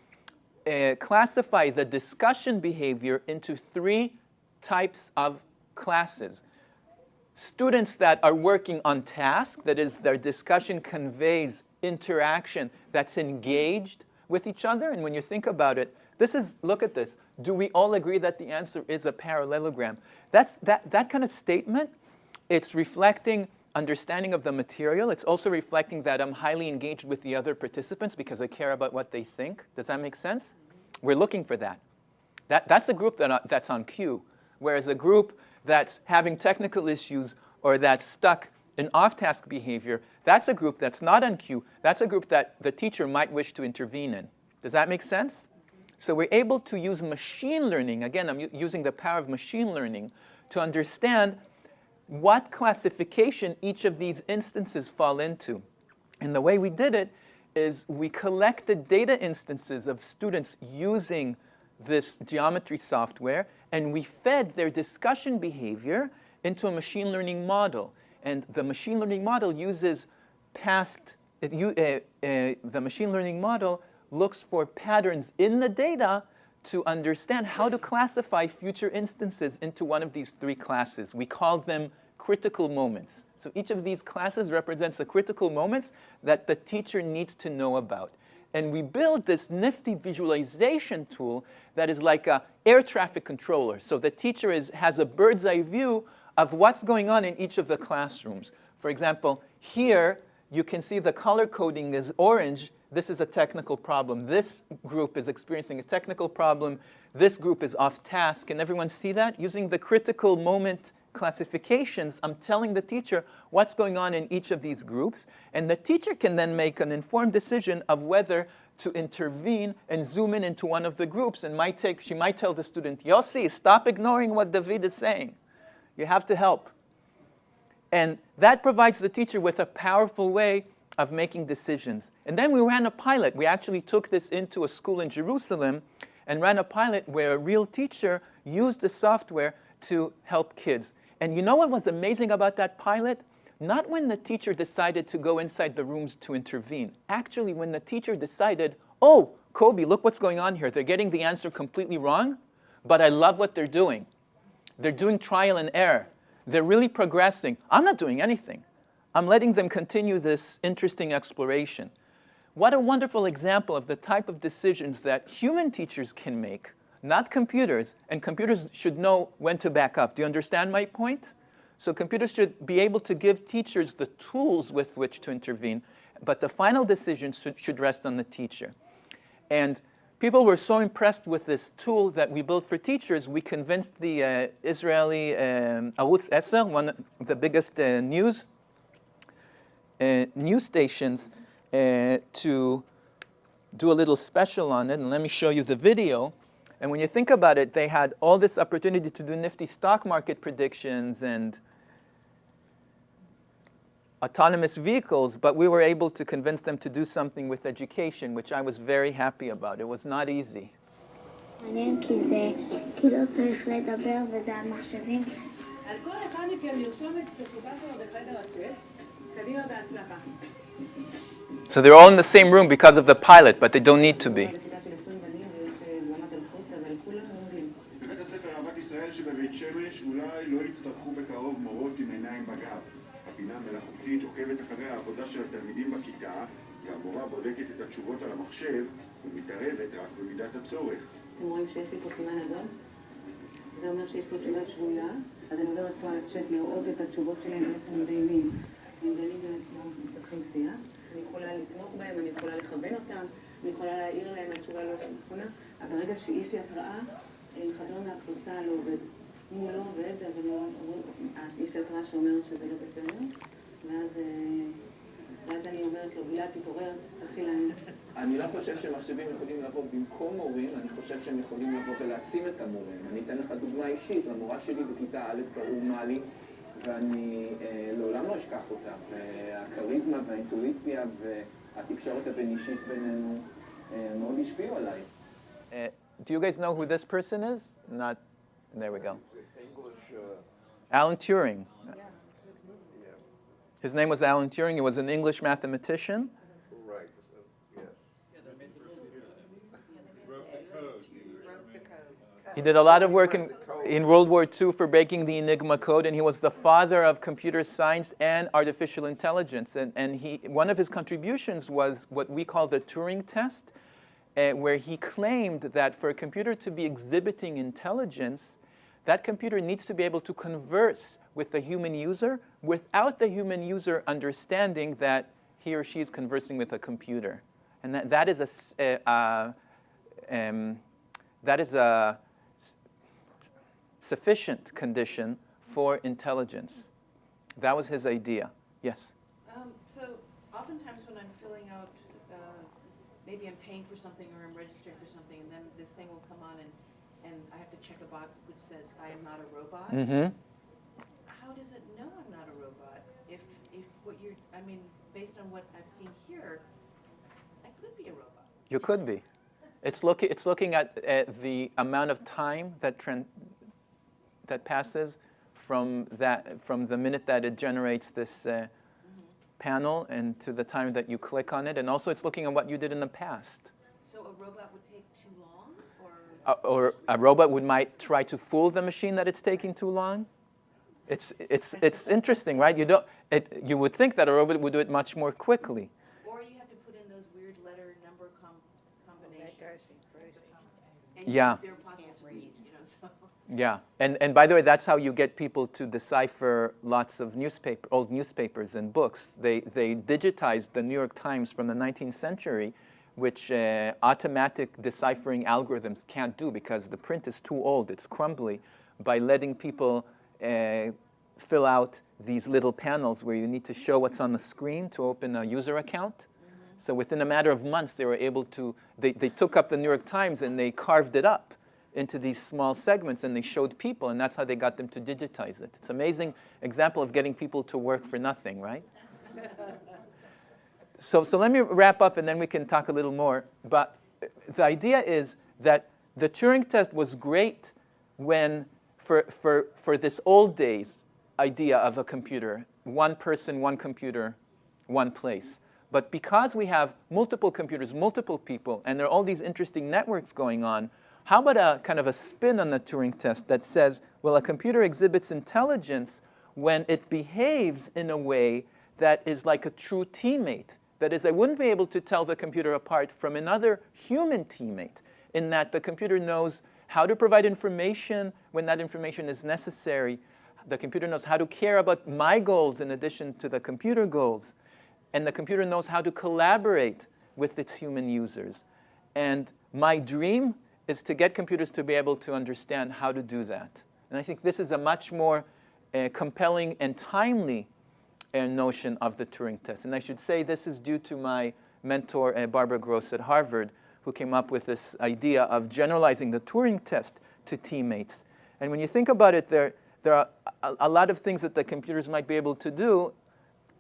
classify the discussion behavior into 3 types of classes. Students that are working on task, that is, their discussion conveys interaction that's engaged with each other. And when you think about it, look at this. Do we all agree that the answer is a parallelogram? That kind of statement, it's reflecting understanding of the material. It's also reflecting that I'm highly engaged with the other participants because I care about what they think. Does that make sense? We're looking for that. That's a group that's on cue, whereas a group that's having technical issues or that's stuck in off-task behavior, that's a group that's not on cue. That's a group that the teacher might wish to intervene in. Does that make sense? So we're able to use machine learning. Again, I'm using the power of machine learning to understand what classification each of these instances fall into. And the way we did it is we collected data instances of students using this geometry software, and we fed their discussion behavior into a machine learning model. And the machine learning model uses the machine learning model looks for patterns in the data to understand how to classify future instances into one of these 3 classes. We call them critical moments. So each of these classes represents the critical moments that the teacher needs to know about. And we build this nifty visualization tool that is like an air traffic controller. So the teacher has a bird's eye view of what's going on in each of the classrooms. For example, here you can see the color coding is orange. This is a technical problem. This group is experiencing a technical problem. This group is off task. Can everyone see that? Using the critical moment classifications, I'm telling the teacher what's going on in each of these groups. And the teacher can then make an informed decision of whether to intervene and zoom in into one of the groups. And she might tell the student, Yossi, stop ignoring what David is saying. You have to help. And that provides the teacher with a powerful way of making decisions. And then we ran a pilot. We actually took this into a school in Jerusalem and ran a pilot where a real teacher used the software to help kids. And you know what was amazing about that pilot? Not when the teacher decided to go inside the rooms to intervene. Actually, when the teacher decided, oh, Kobi, look what's going on here. They're getting the answer completely wrong, but I love what they're doing. They're doing trial and error. They're really progressing. I'm not doing anything. I'm letting them continue this interesting exploration. What a wonderful example of the type of decisions that human teachers can make, not computers, and computers should know when to back up. Do you understand my point? So computers should be able to give teachers the tools with which to intervene, but the final decisions should rest on the teacher. And people were so impressed with this tool that we built for teachers, we convinced the Israeli Arutz 10, one of the biggest news stations, to do a little special on it. And let me show you the video. And when you think about it, they had all this opportunity to do nifty stock market predictions and autonomous vehicles, but we were able to convince them to do something with education, which I was very happy about. It was not easy. מעניין כי לא צריך לדבר וזה על מחשבים. אז כל אחד מכם לרשום את התשובה שלו בחדר הצ'אט. קדימה בהצלחה. So they're all in the same room because of the pilot, but they don't need to be. בבית הספר אהבת ישראל שבבית שמש אולי לא יצטרכו בקרוב מורות עם עיניים בגב. הבינה מלאכותית עוקבת אחרי העבודה של התלמידים בכיתה, והמורה בודקת את התשובות על המחשב ומתערבת רק במידת הצורך. אתם רואים שיש לי פה סימן אדום? זה אומר שיש פה תשובה שגויה, אז אני עוברת פה על הצ'אט לראות את התשובות שלהם ואיפה הם דיינים. הם דיינים בין עצמם ומפתחים שיח. אני יכולה לתמוך בהם, אני יכולה לכוון אותם, אני יכולה להעיר להם התשובה לא נכונה, אבל ברגע שיש לי התראה, חבר מהקבוצה לא עובד. אם הוא לא עובד, אז יש לי התראה שאומרת שזה לא בסדר, ואז אני אומרת לו, גלעד, תתעורר, תתחיל לענות. אני לא חושב שמחשבים יכולים לבוא במקום מורים, אני חושב שהם יכולים לבוא ולהעצים את המורים. אני אתן לך דוגמה אישית, למורה שלי בכיתה א' קראו מאלי, ואני לעולם לא אשכח אותה. והכריזמה והאינטואיציה והתקשורת הבין-אישית בינינו מאוד השפיעו עליי. Do you guys know who this person is? Not. There we go. Alan Turing. His name was Alan Turing. He was an English mathematician. Right. Yeah. He did a lot of work in World War II for breaking the Enigma code, and he was the father of computer science and artificial intelligence. And one of his contributions was what we call the Turing Test, where he claimed that for a computer to be exhibiting intelligence, that computer needs to be able to converse with the human user without the human user understanding that he or she is conversing with a computer. And that is a sufficient condition for intelligence. That was his idea. Yes? So oftentimes when I'm filling out, maybe I'm paying for something or I'm registering for something, and then this thing will come on and I have to check a box which says I am not a robot. Mm-hmm. How does it know I'm not a robot? If what you're, I mean, based on what I've seen here, I could be a robot. You could be. It's looking at the amount of time that passes from the minute that it generates this panel and to the time that you click on it, and also it's looking at what you did in the past. So a robot would take too long, or a robot might try to fool the machine that it's taking too long. It's interesting, right? You would think that a robot would do it much more quickly. Or you have to put in those weird letter number combinations. That drives me crazy. And Yeah. they're impossible to read, so. Yeah, and by the way, that's how you get people to decipher lots of old newspapers and books. They digitized the New York Times from the 19th century, which automatic deciphering algorithms can't do because the print is too old, it's crumbly, by letting people fill out these little panels where you need to show what's on the screen to open a user account. Mm-hmm. So within a matter of months, they were able to, they took up the New York Times and they carved it up into these small segments, and they showed people, and that's how they got them to digitize it. It's an amazing example of getting people to work for nothing, right? So let me wrap up, and then we can talk a little more. But the idea is that the Turing test was great when, for this old days idea of a computer, one person, one computer, one place. But because we have multiple computers, multiple people, and there are all these interesting networks going on, how about a kind of a spin on the Turing test that says, well, a computer exhibits intelligence when it behaves in a way that is like a true teammate. That is, I wouldn't be able to tell the computer apart from another human teammate, in that the computer knows how to provide information when that information is necessary. The computer knows how to care about my goals in addition to the computer goals. And the computer knows how to collaborate with its human users. And my dream is to get computers to be able to understand how to do that. And I think this is a much more compelling and timely notion of the Turing test. And I should say this is due to my mentor, Barbara Gross at Harvard, who came up with this idea of generalizing the Turing test to teammates. And when you think about it, there are a lot of things that the computers might be able to do.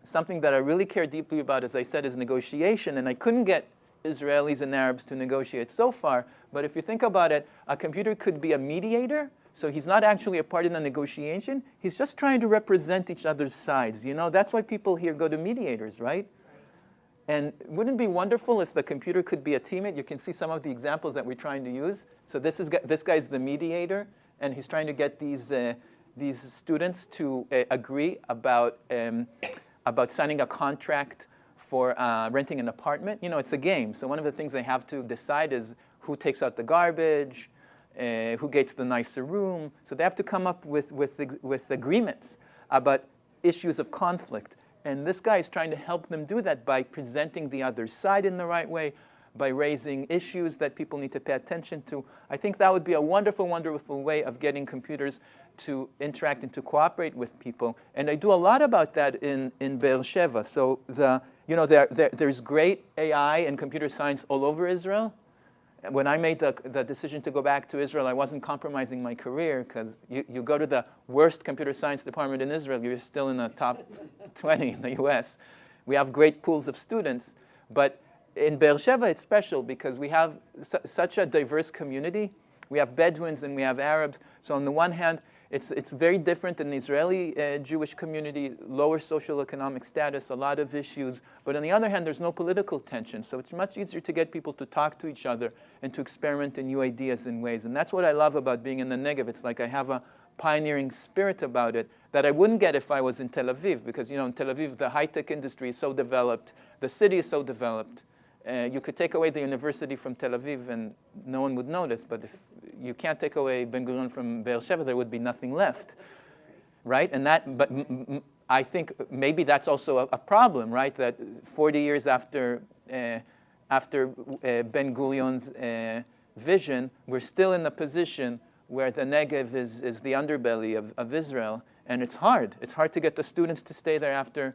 Something that I really care deeply about, as I said, is negotiation. And I couldn't get Israelis and Arabs to negotiate so far. But if you think about it, a computer could be a mediator. So he's not actually a part in the negotiation. He's just trying to represent each other's sides. You know, that's why people here go to mediators, right? And wouldn't it be wonderful if the computer could be a teammate? You can see some of the examples that we're trying to use. So this guy's the mediator, and he's trying to get these students to agree about signing a contract for renting an apartment. You know, it's a game. So one of the things they have to decide is who takes out the garbage, who gets the nicer room. So they have to come up with agreements about issues of conflict. And this guy is trying to help them do that by presenting the other side in the right way, by raising issues that people need to pay attention to. I think that would be a wonderful, wonderful way of getting computers to interact and to cooperate with people. And I do a lot about that in Beersheva. So there's great AI and computer science all over Israel. When I made the decision to go back to Israel, I wasn't compromising my career, because you go to the worst computer science department in Israel, you're still in the top 20 in the US. We have great pools of students, but in Beersheba, it's special because we have such a diverse community. We have Bedouins and we have Arabs. So on the one hand, it's very different in the Israeli Jewish community, lower socioeconomic status, a lot of issues. But on the other hand, there's no political tension. So it's much easier to get people to talk to each other and to experiment in new ideas and ways. And that's what I love about being in the Negev. It's like I have a pioneering spirit about it that I wouldn't get if I was in Tel Aviv. Because in Tel Aviv, the high-tech industry is so developed. The city is so developed. You could take away the university from Tel Aviv and no one would notice, but if you can't take away Ben-Gurion from Beersheba, there would be nothing left, right? And but I think maybe that's also a problem, right? That 40 years after Ben-Gurion's vision, we're still in the position where the Negev is the underbelly of Israel, and it's hard. It's hard to get the students to stay there after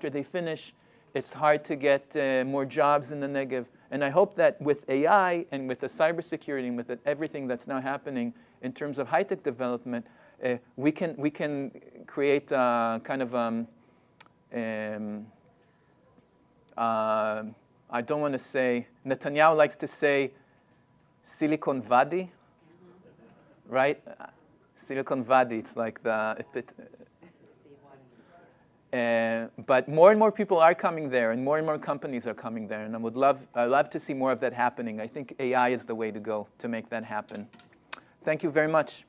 they finish. It's hard to get more jobs in the Negev. And I hope that with AI and with the cybersecurity and with everything that's now happening in terms of high-tech development, we can create kind of, I don't want to say, Netanyahu likes to say Silicon Valley, right? Silicon Valley, it's like but more and more people are coming there, and more companies are coming there, and I'd love to see more of that happening. I think AI is the way to go to make that happen. Thank you very much.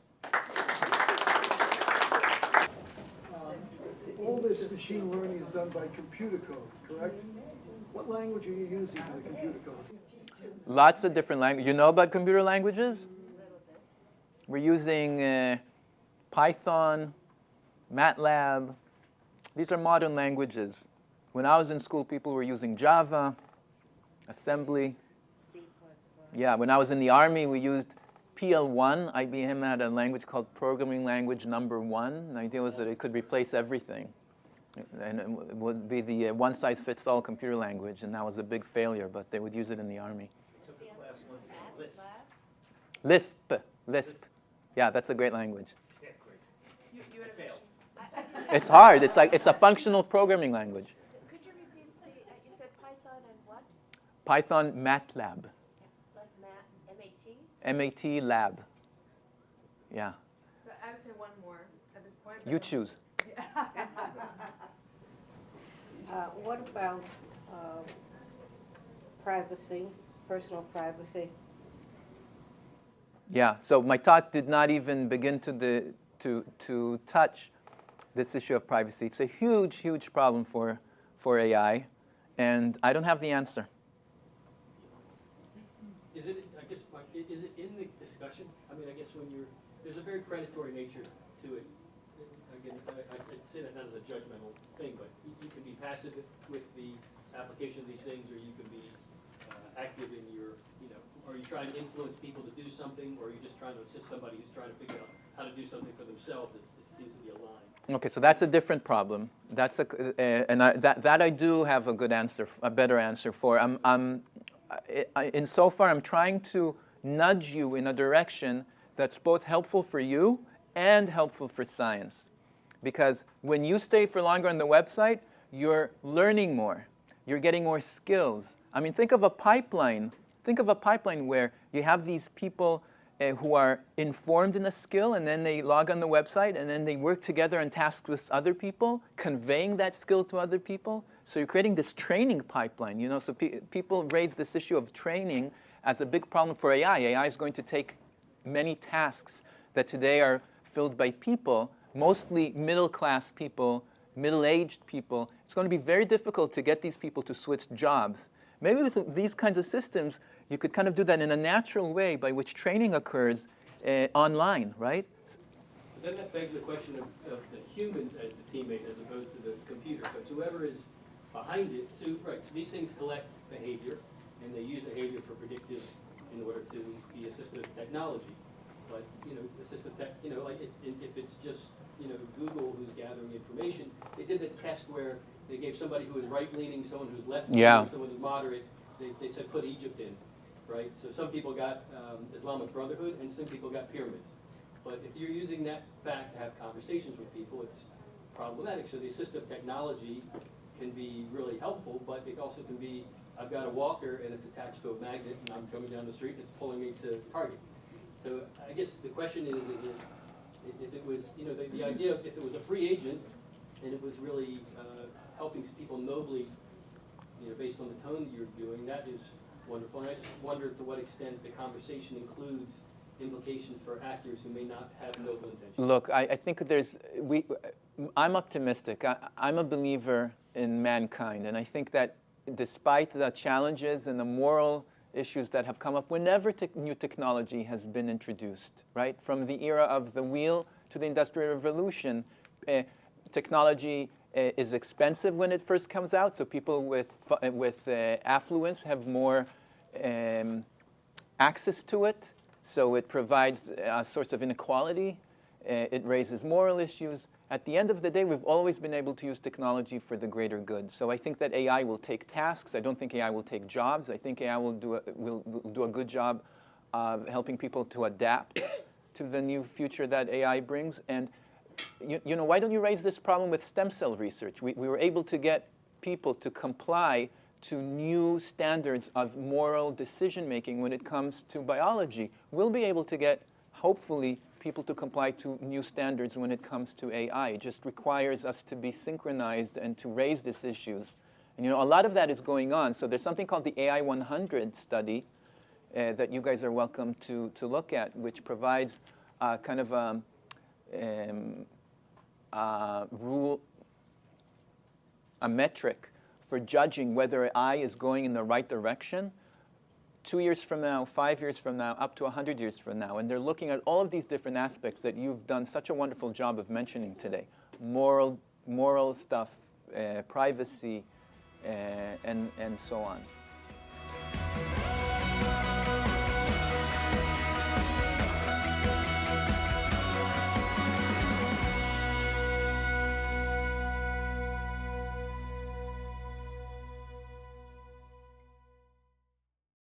All this machine learning is done by computer code, correct? What language are you using for the computer code? Lots of different languages. You know about computer languages? We're using Python, MATLAB. These are modern languages. When I was in school, people were using Java, assembly. Yeah, when I was in the Army, we used PL1. IBM had a language called Programming Language Number 1. The idea was that it could replace everything. And it would be the one-size-fits-all computer language, and that was a big failure, but they would use it in the Army. Lisp. Yeah, that's a great language. It's hard. It's a functional programming language. Could you repeat, you said Python and what? Python MATLAB. Like M-A-T? MAT lab. Yeah. So I would say one more at this point. You choose. What about privacy, personal privacy? Yeah, so my talk did not even begin to touch this issue of privacy. It's a huge, huge problem for AI, and I don't have the answer. Is it, I guess, is it in the discussion? I mean, I guess when there's a very predatory nature to it. Again, I say that not as a judgmental thing, but you can be passive with the application of these things, or you can be active in your, are you trying to influence people to do something, or are you just trying to assist somebody who's trying to figure out how to do something for themselves? It seems to be a line. Okay, so that's a different problem. That's that I do have a good answer, a better answer for. Insofar, I'm trying to nudge you in a direction that's both helpful for you and helpful for science. Because when you stay for longer on the website, you're learning more. You're getting more skills. I mean, think of a pipeline. Think of a pipeline where you have these people who are informed in a skill, and then they log on the website, and then they work together on tasks with other people, conveying that skill to other people. So you're creating this training pipeline. So people raise this issue of training as a big problem for AI. AI is going to take many tasks that today are filled by people, mostly middle-class people, middle-aged people. It's going to be very difficult to get these people to switch jobs. Maybe with these kinds of systems, you could kind of do that in a natural way by which training occurs online, right? But then that begs the question of the humans as the teammate as opposed to the computer. But whoever is behind it, so these things collect behavior, and they use behavior for predictive in order to be assistive technology. But assistive tech, if it's just Google who's gathering information, they did the test where they gave somebody who was right-leaning, someone who's left-leaning, someone who's moderate. They said put Egypt in, right? So some people got Islamic Brotherhood, and some people got pyramids. But if you're using that fact to have conversations with people, it's problematic. So the assistive technology can be really helpful, but it also can be I've got a walker and it's attached to a magnet and I'm coming down the street and it's pulling me to Target. So I guess the question is if it was, you know, the idea of if it was a free agent and it was really helping people nobly, you know, based on the tone that you're doing, that is wonderful. And I just wonder to what extent the conversation includes implications for actors who may not have noble intentions. Look, I think I'm optimistic. I'm a believer in mankind, and I think that despite the challenges and the moral issues that have come up whenever new technology has been introduced, right? From the era of the wheel to the Industrial Revolution, technology is expensive when it first comes out, so people with affluence have more access to it. So it provides a source of inequality. It raises moral issues. At the end of the day, we've always been able to use technology for the greater good. So I think that AI will take tasks. I don't think AI will take jobs. I think AI will do a good job of helping people to adapt to the new future that AI brings. And you know, why don't you raise this problem with stem cell research? We were able to get people to comply to new standards of moral decision-making when it comes to biology. We'll be able to get, hopefully, people to comply to new standards when it comes to AI. It just requires us to be synchronized and to raise these issues. And you know, a lot of that is going on. So there's something called the AI 100 study that you guys are welcome to look at, which provides kind of a metric for judging whether AI is going in the right direction 2 years from now, 5 years from now, up to 100 years from now. And they're looking at all of these different aspects that you've done such a wonderful job of mentioning today. Moral stuff, privacy, and so on.